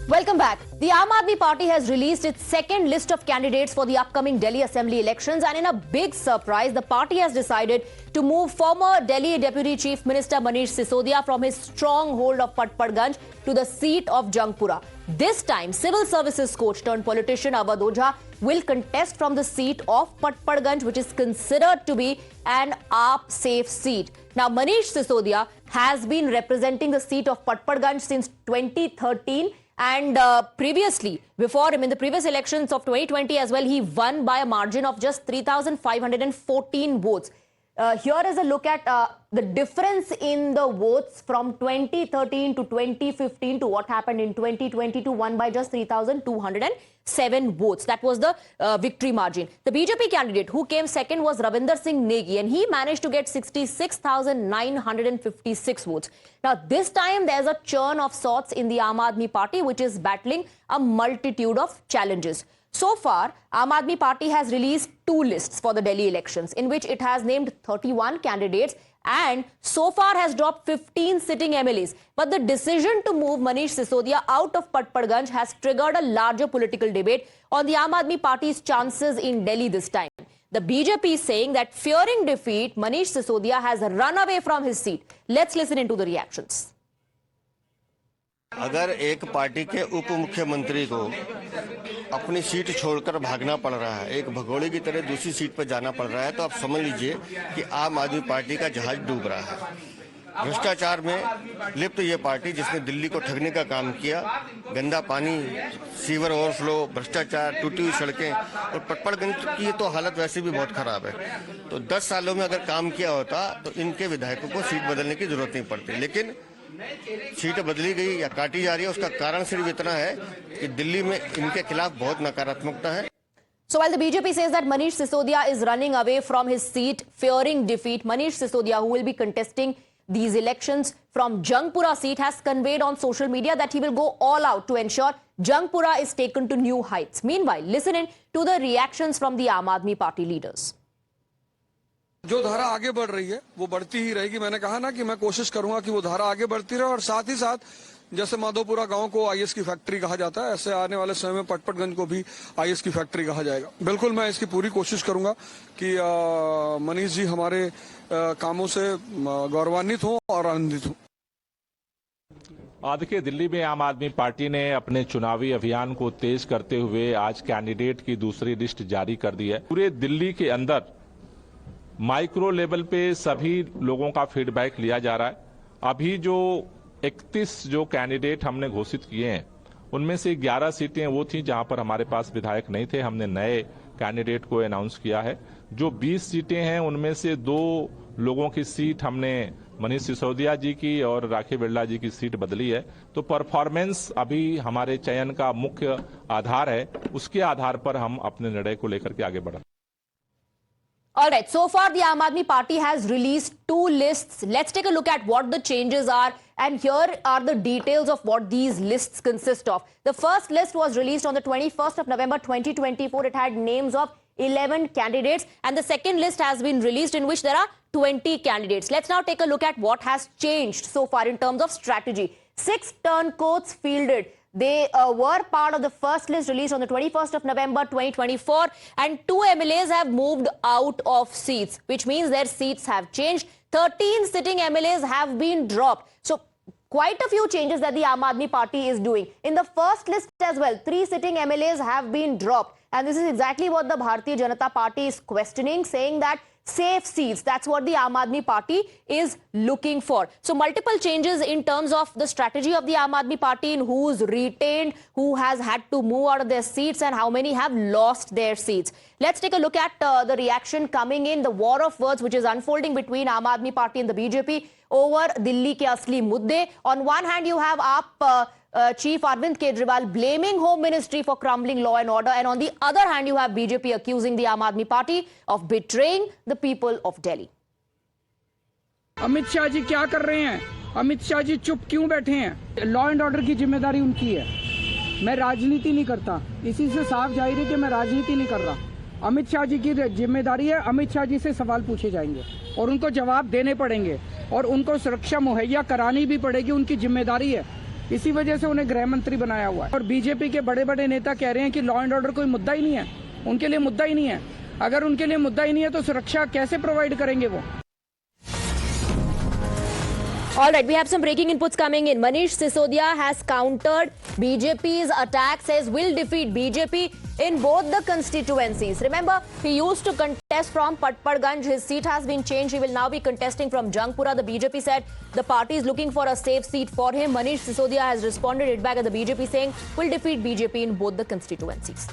Welcome back. The Aam Aadmi Party has released its second list of candidates for the upcoming Delhi Assembly elections, and in a big surprise, the party has decided to move former Delhi Deputy Chief Minister Manish Sisodia from his stronghold of Patparganj to the seat of Jangpura. This time, civil services coach turned politician Awadh Ojha will contest from the seat of Patparganj, which is considered to be an AAP safe seat. Now, Manish Sisodia has been representing the seat of Patparganj since 2013. And previously, before him, in the previous elections of 2020 as well, he won by a margin of just 3,514 votes. Here is a look at the difference in the votes from 2013 to 2015 to what happened in 2022, won by just 3,207 votes. That was the victory margin. The BJP candidate who came second was Ravinder Singh Negi, and he managed to get 66,956 votes. Now, this time there's a churn of sorts in the Aam Aadmi Party, which is battling a multitude of challenges. So far, Aam Aadmi Party has released two lists for the Delhi elections, in which it has named 31 candidates and so far has dropped 15 sitting MLAs. But the decision to move Manish Sisodia out of Patparganj has triggered a larger political debate on the Aam Aadmi Party's chances in Delhi this time. The BJP is saying that fearing defeat, Manish Sisodia has run away from his seat. Let's listen into the reactions. अगर एक party के उप मुख्यमंत्री को अपनी seat छोड़कर भागना पड़ रहा है, एक भगोड़े की तरह दूसरी सीट पर जाना पड़ रहा है, तो आप समझ लीजिए कि आम आदमी पार्टी का जहाज डूब रहा है। भ्रष्टाचार में लिप्त ये पार्टी जिसने दिल्ली को ठगने का काम किया, गंदा पानी, सीवर ओवरफ्लो, भ्रष्टाचार, टूटी हुई सड़कें और पटपड़गंज की तो हालत वैसे भी बहुत खराब है। तो 10 सालों में अगर काम किया होता तो इनके विधायकों को सीट बदलने की जरूरत नहीं पड़ती, लेकिन सीट बदली गई या काटी जा रही है। उसका कारण सिर्फ इतना है कि दिल्ली में इनके खिलाफ बहुत नकारात्मकता है। So while the BJP says that Manish Sisodia is running away from his seat, fearing defeat, Manish Sisodia, who will be contesting these elections from Jangpura seat, has conveyed on social media that he will go all out to ensure Jangpura is taken to new heights. Meanwhile, listen in to the reactions from the Aam Aadmi Party leaders. जो धारा आगे बढ़ रही है वो बढ़ती ही रहेगी। मैंने कहा ना कि मैं कोशिश करूंगा कि वो धारा आगे बढ़ती रहे, और साथ ही साथ जैसे माधोपुरा गांव को आईएएस की फैक्ट्री कहा जाता है, ऐसे आने वाले समय में पटपड़गंज को भी आईएएस की फैक्ट्री कहा जाएगा। बिल्कुल मैं इसकी पूरी कोशिश करूंगा कि मनीष जी हमारे कामों से गौरवान्वित हों और आनंदित हों। आज के दिल्ली में आम आदमी पार्टी ने अपने चुनावी अभियान को तेज करते हुए आज कैंडिडेट की दूसरी लिस्ट जारी कर दी है। पूरे दिल्ली के अंदर माइक्रो लेवल पे सभी लोगों का फीडबैक लिया जा रहा है। अभी जो 31 जो कैंडिडेट हमने घोषित किए हैं, उनमें से 11 सीटें वो थी जहां पर हमारे पास विधायक नहीं थे, हमने नए कैंडिडेट को अनाउंस किया है। जो 20 सीटें हैं उनमें से 2 लोगों की सीट हमने मनीष सिसोदिया जी की और राखी बिरला जी की सीट बदली है। तो परफॉर्मेंस अभी हमारे चयन का मुख्य आधार है, उसके आधार पर हम अपने निर्णय को लेकर के आगे बढ़े। All right, so far the Aam Aadmi Party has released 2 lists. Let's take a look at what the changes are, and here are the details of what these lists consist of. The first list was released on the 21st of November 2024. It had names of 11 candidates, and the second list has been released in which there are 20 candidates. Let's now take a look at what has changed so far in terms of strategy. 6 turncoats fielded. They were part of the first list released on the 21st of November 2024, and 2 MLAs have moved out of seats, which means their seats have changed. 13 sitting MLAs have been dropped. So quite a few changes that the Aam Aadmi Party is doing. In the first list as well, 3 sitting MLAs have been dropped. And this is exactly what the Bharatiya Janata Party is questioning, saying that safe seats, that's what the Aam Aadmi Party is looking for. So multiple changes in terms of the strategy of the Aam Aadmi Party, in who's retained, who has had to move out of their seats, and how many have lost their seats. Let's take a look at the reaction coming in, the war of words which is unfolding between Aam Aadmi Party and the BJP over Delhi ke asli mudde. On one hand, you have AAP Chief Arvind Kejriwal blaming Home Ministry for crumbling law and order, and on the other hand you have BJP accusing the Aam Aadmi Party of betraying the people of Delhi. Amit Shah ji क्या कर रहे हैं? अमित शाह जी चुप क्यों बैठे हैं? Law and order की जिम्मेदारी उनकी है। मैं राजनीति नहीं करता, इसी से साफ जाहिर है कि मैं राजनीति नहीं कर रहा। अमित शाह जी की जिम्मेदारी है, अमित शाह जी से सवाल पूछे जाएंगे और उनको जवाब देने पड़ेंगे और उनको सुरक्षा मुहैया करानी भी पड़ेगी, उनकी जिम्मेदारी है। इसी वजह से उन्हें गृह मंत्री बनाया हुआ है। और बीजेपी के बड़े बड़े नेता कह रहे हैं कि लॉ एंड ऑर्डर कोई मुद्दा ही नहीं है, उनके लिए मुद्दा ही नहीं है। अगर उनके लिए मुद्दा ही नहीं है तो सुरक्षा कैसे प्रोवाइड करेंगे वो? All right, we have some breaking inputs coming in. Manish Sisodia has countered BJP's attack, says will defeat BJP in both the constituencies. Remember, he used to contest from Patparganj. His seat has been changed. He will now be contesting from Jangpura. The BJP said the party is looking for a safe seat for him. Manish Sisodia has responded it back at the BJP, saying will defeat BJP in both the constituencies.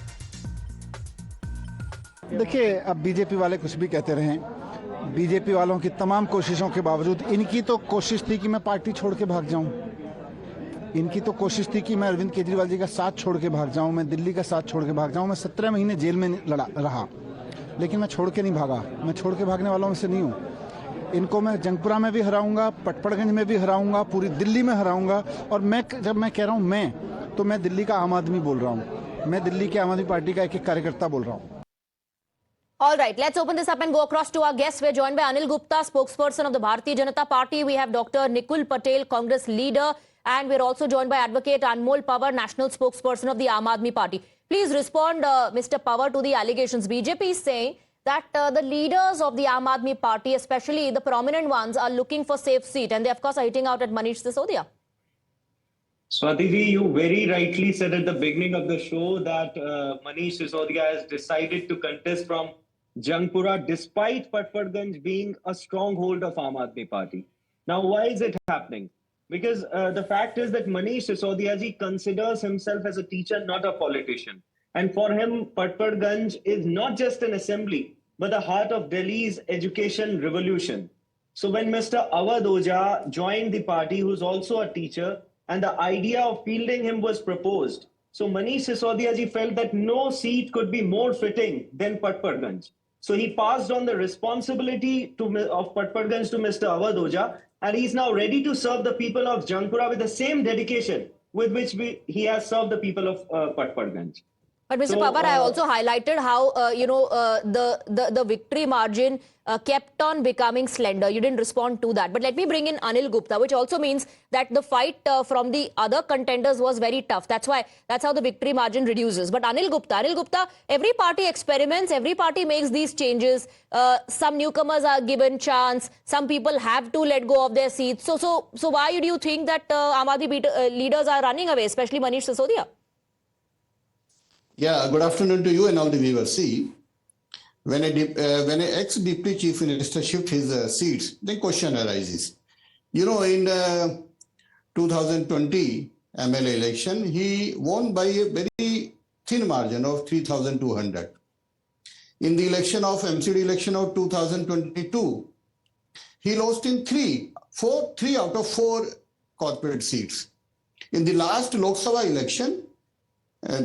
देखिए, अब BJP वाले कुछ भी कहते रहें, BJP वालों की तमाम कोशिशों के बावजूद इनकी तो कोशिश थी कि मैं पार्टी छोड़ के भाग जाऊं, इनकी तो कोशिश थी कि मैं अरविंद केजरीवाल जी का साथ छोड़ के भाग जाऊं, मैं दिल्ली का साथ छोड़ के भाग जाऊं। मैं 17 महीने जेल में रहा, लेकिन मैं छोड़ के नहीं भागा। मैं छोड़ के भागने वालों में से नहीं हूं। इनको मैं जंगपुरा में भी हराऊंगा, पटपड़गंज में भी हराऊंगा, पूरी दिल्ली में हराऊंगा। और जब मैं कह रहा हूं तो मैं दिल्ली का आम आदमी बोल रहा हूं, मैं दिल्ली की आम आदमी पार्टी का एक कार्यकर्ता बोल रहा हूं। All right, let's open this up and go across to our guests. We're joined by Anil Gupta, spokesperson of the Bharatiya Janata Party. We have Dr. Nikul Patel, Congress leader. And we're also joined by Advocate Anmol Pawar, national spokesperson of the Aam Aadmi Party. Please respond, Mr. Pawar, to the allegations. BJP is saying that the leaders of the Aam Aadmi Party, especially the prominent ones, are looking for safe seat. And they, of course, are hitting out at Manish Sisodia. Swatiji, you very rightly said at the beginning of the show that Manish Sisodia has decided to contest from Jangpura despite Patparganj being a stronghold of Aam Aadmi Party. Now, why is it happening? Because the fact is that Manish Sisodia ji considers himself as a teacher, not a politician. And for him, Patparganj is not just an assembly, but the heart of Delhi's education revolution. So when Mr. Awadh Oja joined the party, who's also a teacher, and the idea of fielding him was proposed, so Manish Sisodia ji felt that no seat could be more fitting than Patparganj. So he passed on the responsibility of Patparganj to Mr. Awadh Oja, and he's now ready to serve the people of Jangpura with the same dedication with which he has served the people of Patparganj. But Mr. Pawar, I also highlighted how, the victory margin kept on becoming slender. You didn't respond to that. But let me bring in Anil Gupta, which also means that the fight from the other contenders was very tough. That's how the victory margin reduces. But Anil Gupta, every party experiments, every party makes these changes. Some newcomers are given chance. Some people have to let go of their seats. So why do you think that Aam Aadmi leaders are running away, especially Manish Sisodia? Yeah, good afternoon to you and all the viewers. See, when an ex-deputy chief minister shifts his seats, the question arises. You know, in 2020 MLA election, he won by a very thin margin of 3,200. In the election of MCD election of 2022, he lost in three out of four corporate seats. In the last Lok Sabha election,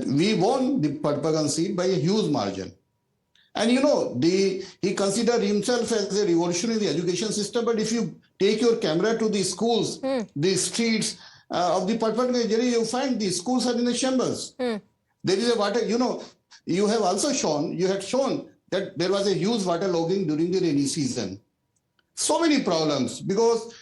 we won the Patparganj seat by a huge margin. And you know, he considered himself as a revolution in the education system. But if you take your camera to the schools, the streets of the Patparganj area, you find the schools are in the shambles. There is a water, you had shown that there was a huge water logging during the rainy season. So many problems because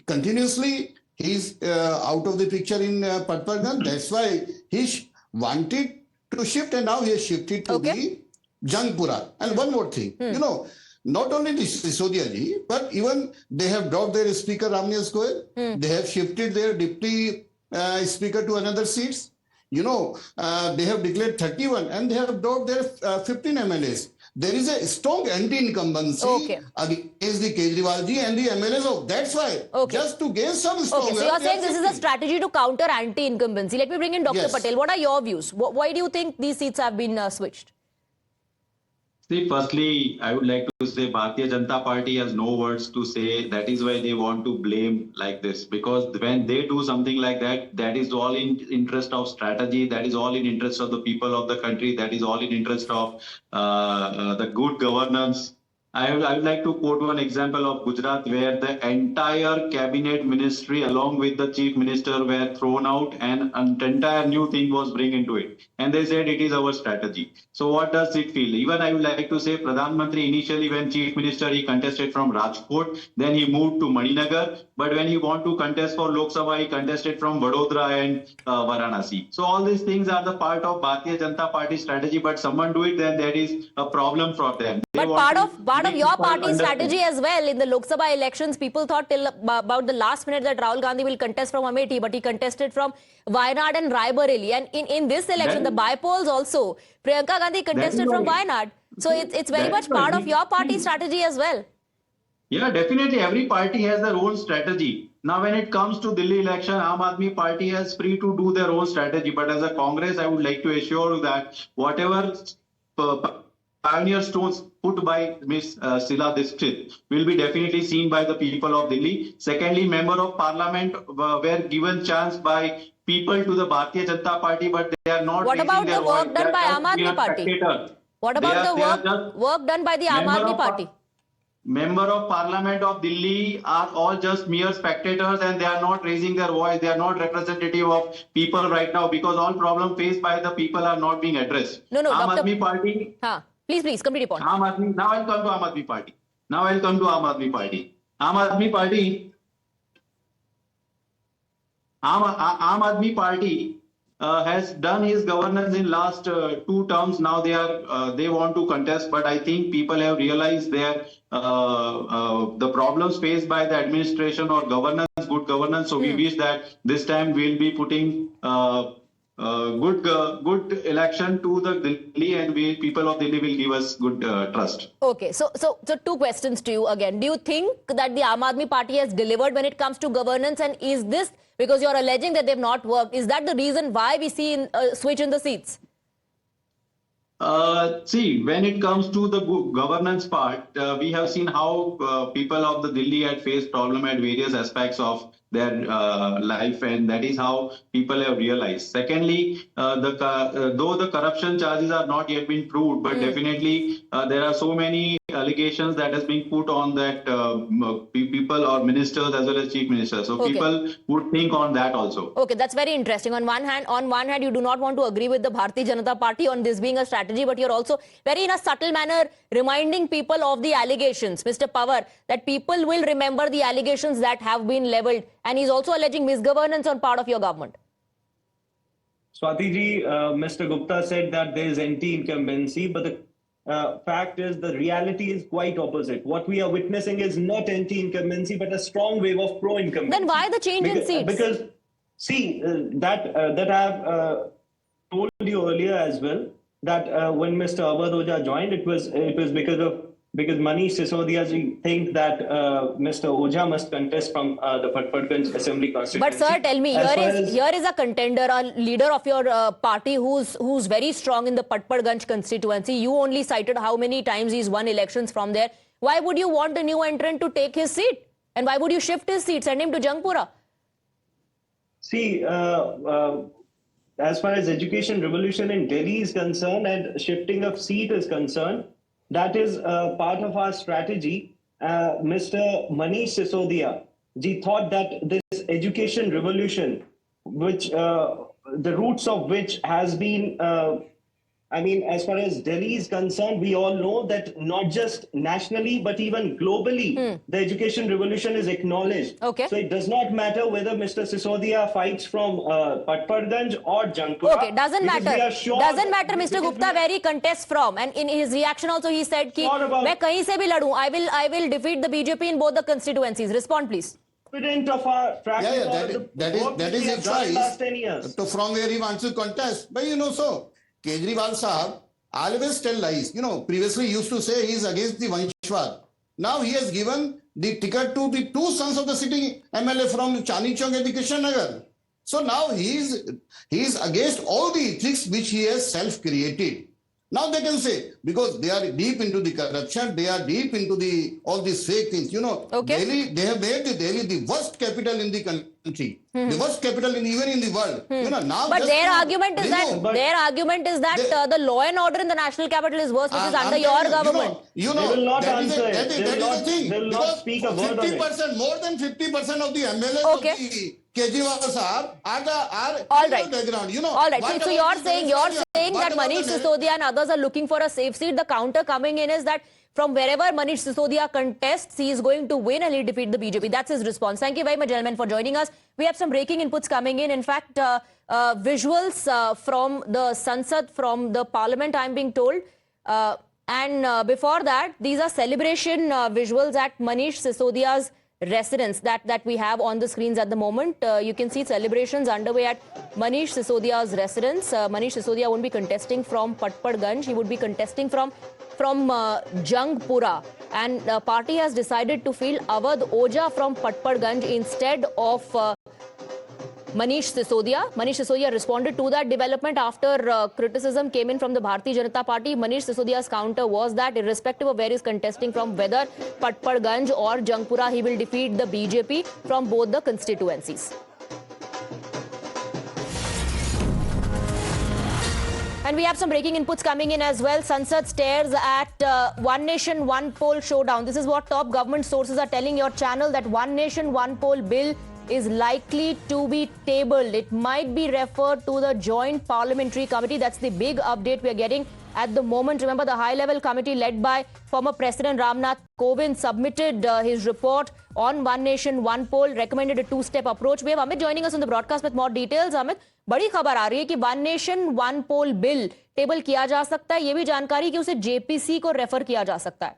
continuously he's out of the picture in Patparganj. That's why he wanted to shift, and now he has shifted to the Jangpura. And one more thing, not only the Sisodia ji, but even they have dropped their speaker Ramnesh Goyal. They have shifted their deputy speaker to another seats. They have declared 31 and they have dropped their 15 MLAs. There is a strong anti-incumbency against the Kejriwal ji and the MLAs. That's why, just to gain some stronger... Okay, so you're saying this is a strategy to counter anti-incumbency. Let me bring in Dr. Patel. What are your views? Why do you think these seats have been switched? See, firstly, I would like to say Bharatiya Janata Party has no words to say. That is why they want to blame like this. Because when they do something like that, that is all in interest of strategy. That is all in interest of the people of the country. That is all in interest of the good governance. I would like to quote one example of Gujarat where the entire cabinet ministry along with the chief minister were thrown out and an entire new thing was bring into it. And they said it is our strategy. So what does it feel? Even I would like to say Pradhan Mantri initially when chief minister he contested from Rajkot, then he moved to Maninagar. But when he want to contest for Lok Sabha, he contested from Vadodara and Varanasi. So all these things are the part of Bharatiya Janata Party strategy. But someone do it, then there is a problem for them. But part of your party strategy as well in the Lok Sabha elections, people thought till about the last minute that Rahul Gandhi will contest from Amethi, but he contested from Wayanad and Raebareli. And in this election, the by-polls also, Priyanka Gandhi contested from Wayanad. So it's very much part of your party strategy as well. Yeah, definitely. Every party has their own strategy. Now, when it comes to Delhi election, Aam Aadmi Party is free to do their own strategy. But as a Congress, I would like to assure you that whatever pioneer stones put by Ms. Sheila Dikshit will be definitely seen by the people of Delhi. Secondly, member of parliament were given chance by people to the Bharatiya Janata Party, but they are not. What about the work done by Aam Aadmi Party? What about the work done by the Aam Aadmi Party? Member of Parliament of Delhi are all just mere spectators and they are not raising their voice. They are not representative of people right now because all problems faced by the people are not being addressed. No, Aam Aadmi Party. Please, complete your point. Now I'll come to Aam Aadmi Party. Aam Aadmi Party. Aam Aadmi Party has done his governance in last 2 terms. Now they want to contest, but I think people have realized their the problems faced by the administration or governance, good governance. So we wish that this time we'll be putting good election to the Delhi, and people of Delhi will give us good trust. Okay, so 2 questions to you again. Do you think that the Aam Aadmi Party has delivered when it comes to governance, and is this because you're alleging that they've not worked? Is that the reason why we see a switch in the seats? See, when it comes to the governance part, we have seen how people of the Delhi had faced problem at various aspects of their life, and that is how people have realized. Secondly, though the corruption charges are not yet been proved, but definitely there are so many allegations that has been put on that people or ministers as well as chief ministers. So people would think on that also. Okay, that's very interesting. On one hand, you do not want to agree with the Bharatiya Janata Party on this being a strategy, but you're also very in a subtle manner reminding people of the allegations, Mr. Pawar, that people will remember the allegations that have been leveled. And he's also alleging misgovernance on part of your government. Swati ji, Mr. Gupta said that there is anti-incumbency, but the fact is the reality is quite opposite. What we are witnessing is not anti-incumbency, but a strong wave of pro-incumbency. Then why the change in seats? Because, see, that I have told you earlier as well, that when Mr. Awadh Ojha joined, it was because Manish Sisodia ji think that Mr. Ojha must contest from the Patparganj Assembly constituency. But sir, tell me, here is a contender, a leader of your party who's very strong in the Patparganj constituency. You only cited how many times he's won elections from there. Why would you want a new entrant to take his seat? And why would you shift his seat, send him to Jangpura? See, as far as education revolution in Delhi is concerned and shifting of seat is concerned, that is part of our strategy. Mr. Manish Sisodia ji thought that this education revolution, which the roots of which has been, as far as Delhi is concerned, we all know that not just nationally, but even globally, the education revolution is acknowledged. Okay. So it does not matter whether Mr. Sisodia fights from Patparganj or Jangpura. Okay, doesn't matter. Doesn't matter, Mr. Gupta, where he contests from. And in his reaction also, he said, "Ki main kahin se bhi ladun. I will defeat the BJP in both the constituencies." Respond, please. Of our track that is a choice. So from where he wants to contest, but so. Kejriwal Sahab always tell lies. Previously he used to say he is against the Vanshwad. Now he has given the ticket to the 2 sons of the sitting MLA from Chandni Chowk and the Krishan Nagar. So now he is against all the tricks which he has self-created. Now they can say, because they are deep into the corruption, they are deep into all these fake things. You know, Okay. Delhi, they have made the Delhi the worst capital in the country, the worst capital even in the world. You know, now. But just their to argument is remove- that the law and order in the national capital is worse, which is under I'm your telling government. You know, They will not that is answer it. that is They will the thing. not Because speak a word on it. 50%, more than 50% of the MLAs Okay. of the Kejriwal sahab are All right. background. You know, All right. what So about you're the saying What that about Manish the- Sisodia and others are looking for a safe seat. The counter coming in is that from wherever Manish Sisodia contests, he is going to win and he'll defeat the BJP. That's his response. Thank you very much, gentlemen, for joining us. We have some breaking inputs coming in. In fact, visuals from the Sansad, from the parliament, I'm being told. Before that, these are celebration visuals at Manish Sisodia's residence that we have on the screens at the moment. You can see celebrations underway at Manish Sisodia's residence. Manish Sisodia won't be contesting from Patparganj. He would be contesting from Jangpura. And the party has decided to field Awadh Oja from Patparganj instead of Manish Sisodia. Manish Sisodia responded to that development after criticism came in from the Bharatiya Janata Party. Manish Sisodia's counter was that irrespective of where he's contesting from, whether Patparganj or Jangpura, he will defeat the BJP from both the constituencies. And we have some breaking inputs coming in as well. Sansad stares at One Nation, One Poll showdown. This is what top government sources are telling your channel, that One Nation, One Poll bill is likely to be tabled. It might be referred to the Joint Parliamentary Committee. That's the big update we are getting at the moment. Remember, the high-level committee led by former President Ramnath Kovind submitted his report on One Nation, One Poll, recommended a two-step approach. We have Amit joining us on the broadcast with more details. Amit, बड़ी खबर आ रही है कि One Nation, One Poll bill table किया जा सकता है. ये भी जानकारी कि उसे जेपीसी को रेफर किया जा सकता है.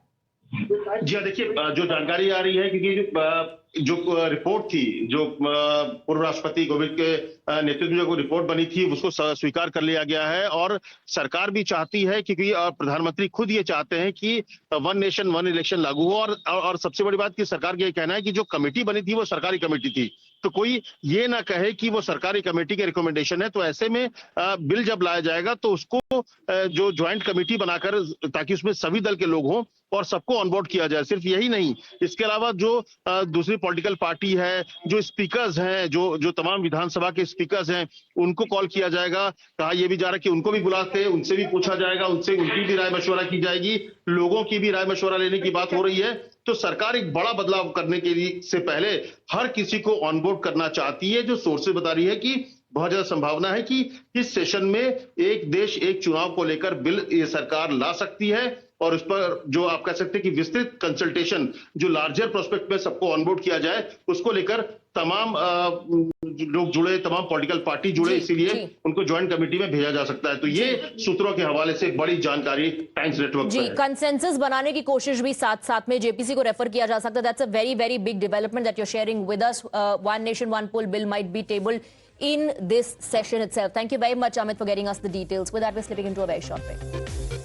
जी हाँ, देखिए, जो जानकारी आ रही है, क्योंकि जो रिपोर्ट थी, जो पूर्व राष्ट्रपति कोविंद के नेतृत्व में जो रिपोर्ट बनी थी, उसको स्वीकार कर लिया गया है और सरकार भी चाहती है, क्योंकि प्रधानमंत्री खुद ये चाहते हैं कि वन नेशन वन इलेक्शन लागू हो और सबसे बड़ी बात कि सरकार का ये कहना है कि जो कमेटी बनी थी वो सरकारी कमेटी थी, तो कोई ये ना कहे कि वो सरकारी कमेटी के रिकमेंडेशन है. तो ऐसे में बिल जब लाया जाएगा तो उसको जो ज्वाइंट कमेटी बनाकर, ताकि उसमें सभी दल के लोग हों और सबको ऑनबोर्ड किया जाए. सिर्फ यही नहीं, इसके अलावा जो दूसरी पॉलिटिकल पार्टी है, जो स्पीकर्स हैं, जो तमाम विधानसभा के स्पीकर्स हैं, उनको कॉल किया जाएगा. कहा यह भी जा रहा है कि उनको भी बुलाते, उनसे भी पूछा जाएगा, उनकी भी राय मशवरा की जाएगी, लोगों की भी राय मशवरा लेने की बात हो रही है. तो सरकार एक बड़ा बदलाव करने के लिए से पहले हर किसी को ऑनबोर्ड करना चाहती है. जो सोर्सेज बता रही है कि बहुत ज्यादा संभावना है कि इस सेशन में एक देश एक चुनाव को लेकर बिल ये सरकार ला सकती है और उस पर जो आप कह सकते हैं कि विस्तृत कंसल्टेशन, जो लार्जर प्रोस्पेक्ट में सबको ऑनबोर्ड किया जाए, उसको लेकर तमाम लोग जुड़े, तमाम पॉलिटिकल पार्टी जुड़े, इसीलिए उनको ज्वाइंट कमेटी में भेजा जा सकता है. तो ये सूत्रों के हवाले से बड़ी जानकारी टाइम्स नेटवर्क जी, कंसेंसस बनाने की कोशिश भी साथ में जेपीसी को रेफर किया जा सकता है. That's a very very big development that you are sharing with us. One nation one poll bill might be tabled in this session itself. Thank you very much, Amit, for getting us the details. With that, we're slipping into a very short break.